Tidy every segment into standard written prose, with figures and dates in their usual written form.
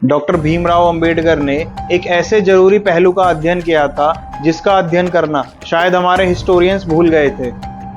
Doctor Bhimrao Ambedkar ने एक ऐसे जरूरी पहलू का अध्ययन किया था जिसका अध्ययन करना शायद हमारे हिस्टोरियंस भूल गए थे।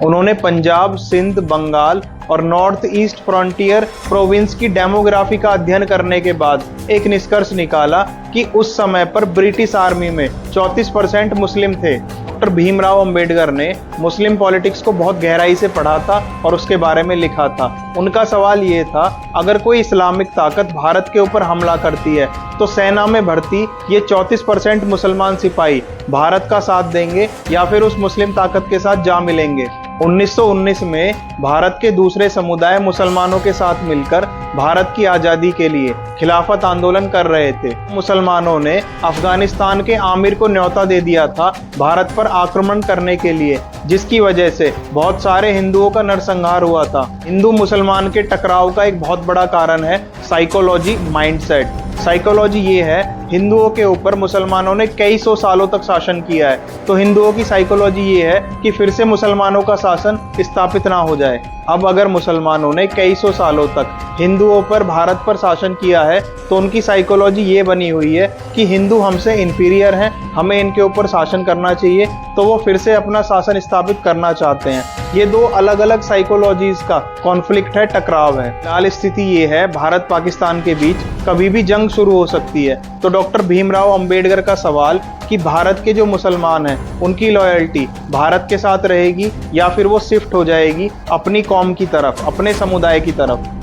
उन्होंने पंजाब, सिंध, बंगाल और नॉर्थ ईस्ट फ्रंटियर प्रोविंस की डेमोग्राफी का अध्ययन करने के बाद एक निष्कर्ष निकाला कि उस समय पर ब्रिटिश आर्मी में 34% मुस्लिम थे। डॉक्टर भीमराव अंबेडकर ने मुस्लिम पॉलिटिक्स को बहुत गहराई से पढ़ा था और उसके बारे में लिखा था। उनका सवाल ये था, अगर कोई इस्लामिक ताकत भारत के ऊपर हमला करती है तो सेना में भर्ती ये 34% मुसलमान सिपाही भारत का साथ देंगे या फिर उस मुस्लिम ताकत के साथ जा मिलेंगे। 1919 में भारत के दूसरे समुदाय मुसलमानों के साथ मिलकर भारत की आज़ादी के लिए खिलाफत आंदोलन कर रहे थे। मुसलमानों ने अफगानिस्तान के आमिर को न्योता दे दिया था भारत पर आक्रमण करने के लिए, जिसकी वजह से बहुत सारे हिंदुओं का नरसंहार हुआ था। हिंदू मुसलमान के टकराव का एक बहुत बड़ा कारण है साइकोलॉजी, माइंडसेट। साइकोलॉजी ये है, हिंदुओं के ऊपर मुसलमानों ने कई सौ सालों तक शासन किया है, तो हिंदुओं की साइकोलॉजी ये है कि फिर से मुसलमानों का शासन स्थापित ना हो जाए। अब अगर मुसलमानों ने कई सौ सालों तक हिंदुओं पर, भारत पर शासन किया है तो उनकी साइकोलॉजी ये बनी हुई है कि हिंदू हमसे इंफीरियर हैं, हमें इनके ऊपर शासन करना चाहिए, तो वो फिर से अपना शासन स्थापित करना चाहते हैं। ये दो अलग अलग साइकोलॉजीज का कॉन्फ्लिक्ट है, टकराव है। फिलहाल स्थिति ये है, भारत पाकिस्तान के बीच कभी भी जंग शुरू हो सकती है। तो डॉक्टर भीमराव अंबेडकर का सवाल कि भारत के जो मुसलमान हैं उनकी लॉयल्टी भारत के साथ रहेगी या फिर वो शिफ्ट हो जाएगी अपनी कौम की तरफ, अपने समुदाय की तरफ।